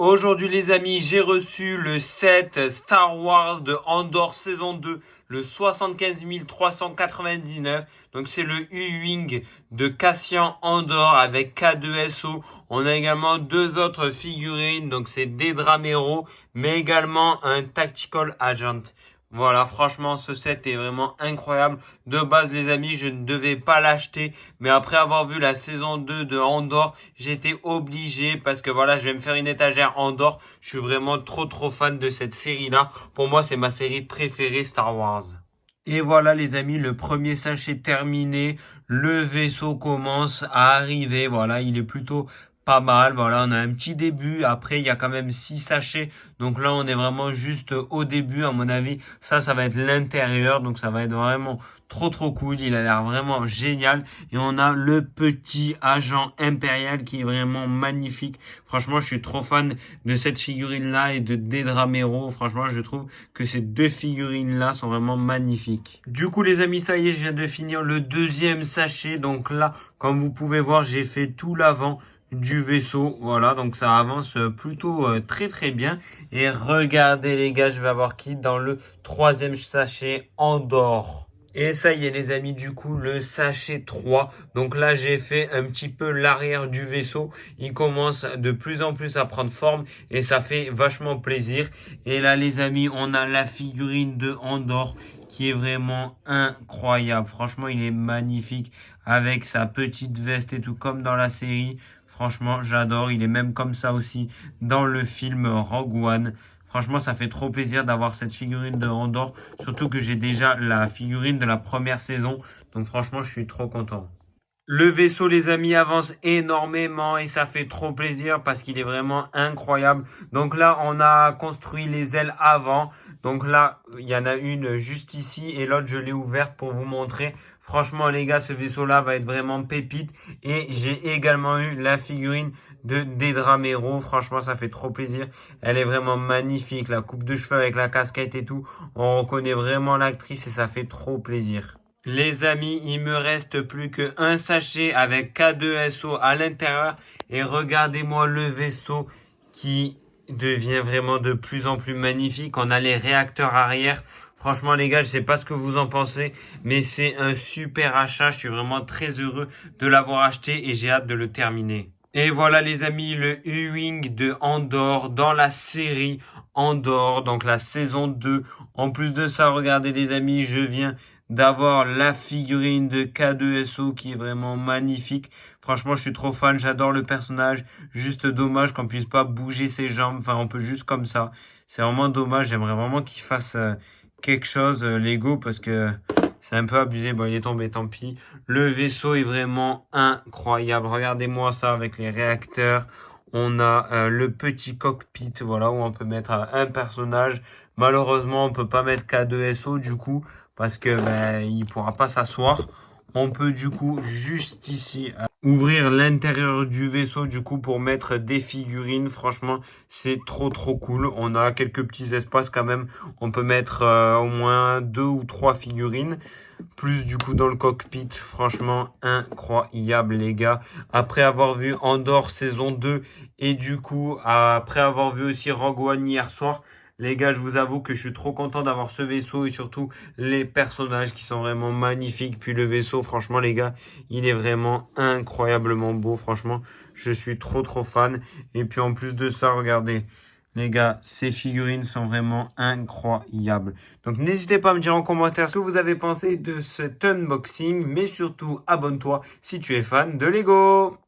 Aujourd'hui les amis, j'ai reçu le set Star Wars de Andor saison 2, le 75 399. Donc c'est le U-Wing de Cassian Andor avec K2SO. On a également deux autres figurines, donc c'est Dedra Meero, mais également un Tactical Agent. Voilà, franchement, ce set est vraiment incroyable. De base, les amis, je ne devais pas l'acheter, mais après avoir vu la saison 2 de Andor, j'étais obligé parce que voilà, je vais me faire une étagère Andor. Je suis vraiment trop fan de cette série-là. Pour moi, c'est ma série préférée Star Wars. Et voilà les amis, le premier sachet terminé, le vaisseau commence à arriver, voilà, il est plutôt pas mal, voilà, on a un petit début, après il y a quand même 6 sachets, donc là on est vraiment juste au début, à mon avis, ça va être l'intérieur, donc ça va être vraiment trop cool, il a l'air vraiment génial, et on a le petit agent impérial qui est vraiment magnifique, franchement je suis trop fan de cette figurine là et de Dedra Meero, franchement je trouve que ces deux figurines là sont vraiment magnifiques. Du coup les amis, ça y est, je viens de finir le deuxième sachet, donc là comme vous pouvez voir j'ai fait tout l'avant du vaisseau, voilà, donc ça avance plutôt très bien. Et regardez les gars, je vais avoir qui dans le troisième sachet Andor. Et ça y est les amis, du coup le sachet 3, donc là j'ai fait un petit peu l'arrière du vaisseau, il commence de plus en plus à prendre forme et ça fait vachement plaisir. Et là les amis, on a la figurine de Andor qui est vraiment incroyable, franchement il est magnifique avec sa petite veste et tout comme dans la série. Franchement, j'adore. Il est même comme ça aussi dans le film Rogue One. Franchement, ça fait trop plaisir d'avoir cette figurine de Andor. Surtout que j'ai déjà la figurine de la première saison. Donc franchement, je suis trop content. Le vaisseau, les amis, avance énormément et ça fait trop plaisir parce qu'il est vraiment incroyable. Donc là, on a construit les ailes avant. Donc là, il y en a une juste ici et l'autre, je l'ai ouverte pour vous montrer. Franchement, les gars, ce vaisseau-là va être vraiment pépite. Et j'ai également eu la figurine de Dedra Meero. Franchement, ça fait trop plaisir. Elle est vraiment magnifique. La coupe de cheveux avec la casquette et tout. On reconnaît vraiment l'actrice et ça fait trop plaisir. Les amis, il me reste plus qu'un sachet avec K2SO à l'intérieur et regardez-moi le vaisseau qui devient vraiment de plus en plus magnifique. On a les réacteurs arrière. Franchement les gars, je sais pas ce que vous en pensez, mais c'est un super achat. Je suis vraiment très heureux de l'avoir acheté et j'ai hâte de le terminer. Et voilà les amis, le U-Wing de Andor dans la série Andor, donc la saison 2. En plus de ça, regardez les amis, je viens d'avoir la figurine de K2SO qui est vraiment magnifique. Franchement, je suis trop fan, j'adore le personnage. Juste dommage qu'on puisse pas bouger ses jambes, enfin on peut juste comme ça. C'est vraiment dommage, j'aimerais vraiment qu'il fasse quelque chose Lego parce que c'est un peu abusé. Bon, il est tombé, tant pis. Le vaisseau est vraiment incroyable. Regardez-moi ça avec les réacteurs. On a le petit cockpit, voilà, où on peut mettre un personnage. Malheureusement, on peut pas mettre K2SO du coup, parce que il pourra pas s'asseoir. On peut du coup juste ici ouvrir l'intérieur du vaisseau du coup pour mettre des figurines. Franchement, c'est trop cool. On a quelques petits espaces quand même. On peut mettre au moins 2 ou 3 figurines. Plus du coup dans le cockpit. Franchement, incroyable les gars. Après avoir vu Andor saison 2 et du coup après avoir vu aussi Rogue One hier soir, les gars, je vous avoue que je suis trop content d'avoir ce vaisseau et surtout les personnages qui sont vraiment magnifiques. Puis le vaisseau, franchement, les gars, il est vraiment incroyablement beau. Franchement, je suis trop fan. Et puis en plus de ça, regardez. Les gars, ces figurines sont vraiment incroyables. Donc n'hésitez pas à me dire en commentaire ce que vous avez pensé de cet unboxing. Mais surtout, abonne-toi si tu es fan de Lego.